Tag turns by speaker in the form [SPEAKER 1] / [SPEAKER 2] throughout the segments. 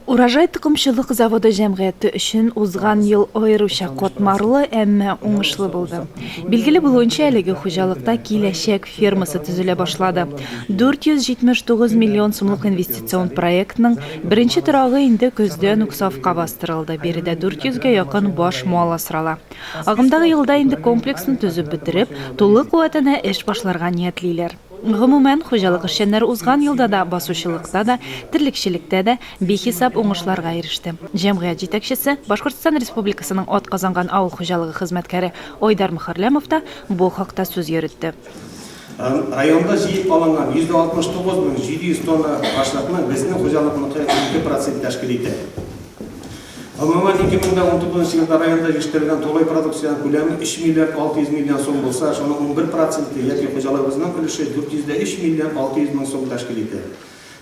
[SPEAKER 1] Урожай тұқымшылық заводы жәмғияты үшін узған ел айрыша котмарлы әммә уңышлы болды. Белгілі болуынша әлеге хужалықта киләчәк фермасы түзелә башлады. 479 миллион сумлык инвестицион проектның беренче торагы инде көздән үк сафка бастырылды. Беридә 400-гә якын баш мал асрала. Агымдагы елда инде комплексны төзеп бетереп, тулы куәтенә эш башларга ниятлиләр. Гомумән, хуҗалык эшчәннәре узган елда да, басучылыкта да, терлекчелектә дә бихисап уңышларга иреште. Җәмгыять җитәкчесе Башкортстан Республикасының атказанган авыл хуҗалыгы хезмәткәре Айдар Мөхәррәмов та бу хакта сүз йөртте.
[SPEAKER 2] Районда җыеп алынган 169,700 тонна ашлыкны безнең хуҗалыкның 2% тәшкил итә. Гомумән 2019 елда районда җитештерелгән тулай продукциянең күләме 3 миллиард 600 миллион сум булса, шуның 11% яки хуҗалыгыбызның өлеше 403 миллион 600 мең сум тәшкил итә.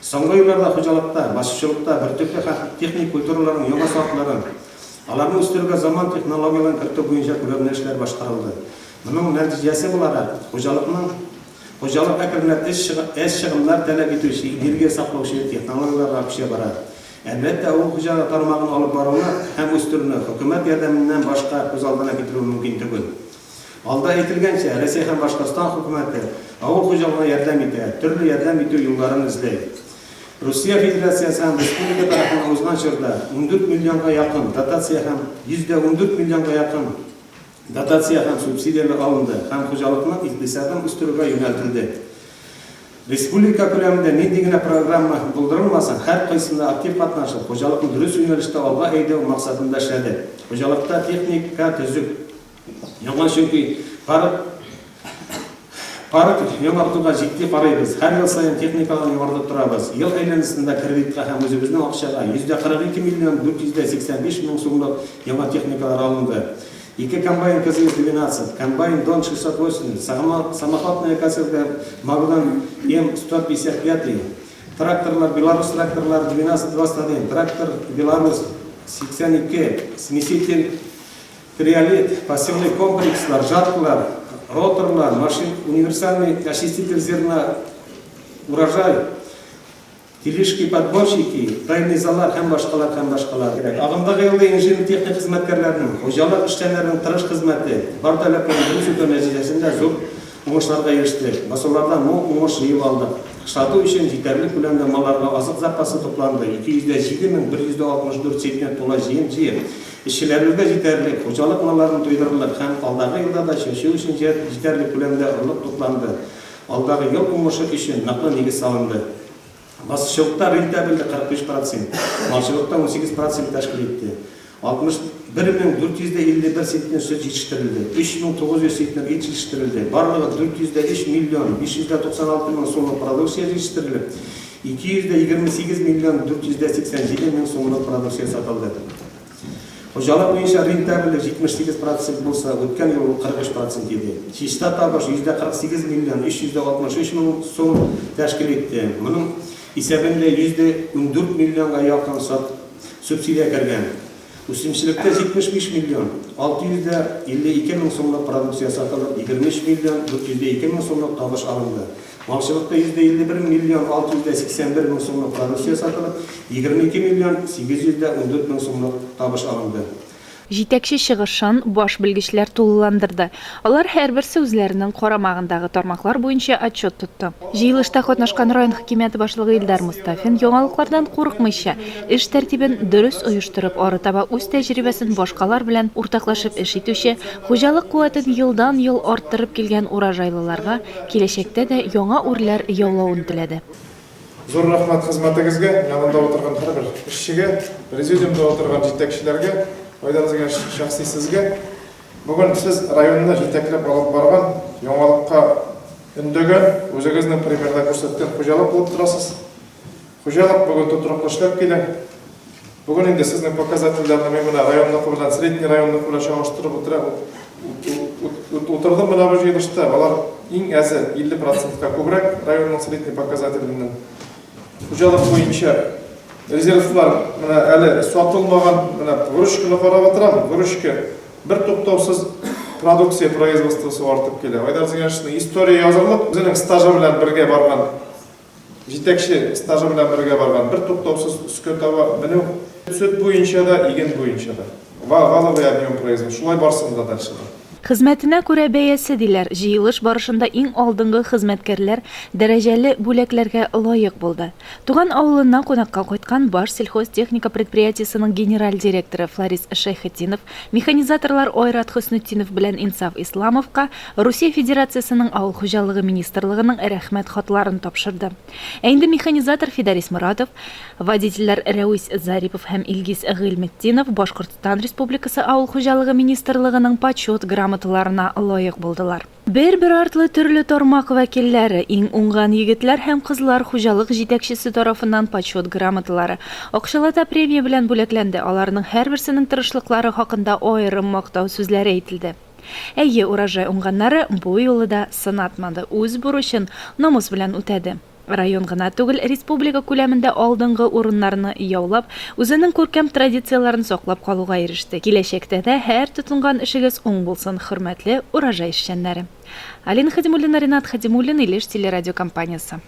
[SPEAKER 2] Соңгы елларда хуҗалыкта, басучылыкта бер төрле техник культураларның яңа сатларын, аларны үстерүгә заман технологияларын кертү буенча күләмле эшләр башкарылды. Моның нәтиҗәсе буларак хуҗалык әкренләп эш чыгымнар таләп итүче, энергия саклаучы технологияларга күчә бара. Әлбәттә, ул хуҗалык тармагын алып баруны һәм үстерүне хөкүмәт ярдәменнән башка күз алдына китерү мөмкин түгел. Алда әйтелгәнчә, Россия һәм Башкортстан хөкүмәте авыл хуҗалыгына ярдәм итә, төрле ярдәм итү юлларын эзләй. Русия Федерациясе һәм республика тарафыннан узган чорда 14 миллионга якын дотация һәм 114 миллионга якын дотация һәм субсидиялар алынды һәм хуҗалыкны икътисадын үстерүгә юнәлтелде. Республика күләмендә нинди генә программа булдырылмасын, һәр кайсында актив катнашып, хуҗалыкны дөрес юнәлештә алга әйдәү максатында эшләде. Хуҗалыкта техника төзүк, яңа чөнки парк яңартуга җитди карыйбыз. Һәр ел сайын техникаларны яңартып торабыз. Ел әйләнәсендә кредитка һәм үзебезнең акчага 142 миллион 485 мең сумлык яңа техникалар алынды. 2 комбайн КЗ-12, комбайн Дон 680, самоходная косилка Магдан М155, тракторлар Беларусь тракторлар 1221, трактор Беларусь 82, смеситель Триолет, посевной комплекслар, жаткалар, роторлар, машин, универсальный очиститель зерна, урожай, тележки, подборщики, тайнизалар һәм башкалар. Агымдагы елда инженер техник хезмәткәрләрнең, хуҗалык эшчәннәренең тырыш хезмәте бар таләпләрне дөрес үтәү нәтиҗәсендә зур уңышларга иреште. Басулардан мул уңыш җыеп алдык. Сату өчен җитәрлек күләмдә малларга азык запасы тупланды. 207,164 центнер тула җыем җыеп, эшчеләргә җитәрлек хуҗалык малларын туйдырылыр һәм алдагы елда да чәчү өчен җитәрлек күләмдә орлык тупланды. Алдагы ел уңышы өчен наклы нигез салынды. Басучылыкта рентабельлек 45%, малчылыкта 18% тәшкил итте. 61,451 центнер сөт җитештерелде, 3,900 центнер ит җитештерелде, барлыгы 403 миллион 596 мең сумлык продукция җитештерелеп, 228 миллион 487 мең сумлык продукция сатылды. Хуҗалык буенча рентабельлек 78% булса, үткән ел 45% иде. Чиста табыш 48 миллион 363 мең сум тәшкил итте. Моның исәбендә 114 миллионга якын субсидия кергән. Үсемчелектә 75 миллион 652 мең сумлык продукция сатылып, 23 миллион 402 мең сумлык табыш алынды. Малчылыкта 151 миллион 681 мең сумлык продукция сатылып, 22 миллион 814 мең сумлык табыш алынды.
[SPEAKER 1] Җитәкче чыгышын баш белгечләр тулыландырды. Алар һәрберсе үзләренең карамагындагы тармаклар буенча отчет тотты. Җыелышта катнашкан район хакимияте башлыгы Илдар Мустафин яңалыклардан курыкмыйча, эш тәртибен дөрес оештырып, арытаба үз тәҗрибәсен башкалар белән уртаклашып эш итүче, хуҗалык куәтен елдан-ел арттырып килгән урожайлыларга киләчәктә дә яңа үрләр яулауын теләде.
[SPEAKER 3] Зур рәхмәт хезмәтегезгә, янында утырган һәрбер эшчегә, президиумда утырган җитәкчеләргә, Айдарызга шәхси сезгә. Бүген сез районда җитәкләп алып барган, яңалыкка өндәгән, үзегезнең примерда күрсәткән хуҗалык булып торасыз. Хуҗалык бүген тотрыклы эшләп килә. Бүген инде сезнең показательләрне менә районлык белән средний районлык белән чагыштырып утырдым менә бу җыелышта. Алар иң әзе 50%-ка күбрәк районның средний показателеннән. Хуҗалык буенча резервлар менә әле сатылмаган менә выручканы карап атырам. Выручка бер туктаусыз продукция производствосы артып килә. Айдар Зинашевның история язылып, үзенең стажы белән бергә барган жетекші стажы белән бергә барган, бер туктаусыз өскә таба менү, сөт буенча да, иген буенча да. Валовый объем производства шулай барсын да дальше.
[SPEAKER 1] Хезмәтенә күрә бәясе диләр. Җыелыш барышында иң алдынгы хезмәткәрләр дәрәҗәле бүләкләргә лаек булды. Туган авылына кунакка кайткан Баш сельхозтехника предприятиесының генераль директоры Фларис Шәйхетдинов, механизаторлар Ойрат Хөснетдинов белән Инсаф Исламовка Русия Федерациясының авыл хуҗалыгы министрлыгының рәхмәт хатларын тапшырды. Инде механизатор Фидарис Муратов, водительләр Рәвис Зарипов һәм Илгиз Гыйлметдинов Башкортстан Республикасы авыл хуҗалыгы министрлыгының почет грамоталарына лаек булдылар. Бер артлы төрле тармак вәкилләре, иң уңган егетләр һәм кызлар хуҗалык җитәкчесе тарафыннан почет грамоталары, акчалата премия белән бүләкләнде. Аларның һәрберсенең тырышлыклары хакында аерым мактау сүзләре әйтелде. Әйе, урожай уңганнары бу юлы да сынатмады, үз бурычын намус белән үтәде. Район гына түгел, республика күләмендә алдынгы урыннарны яулап, үзенең күркәм традицияларын саклап калуга иреште. Киләчәктә дә һәр тотынган эшегез уң булсын, хөрмәтле урожай эшчәннәре. Алина Хадимуллина, Ринат Хадимуллин, Илеш телерадиокомпаниясе.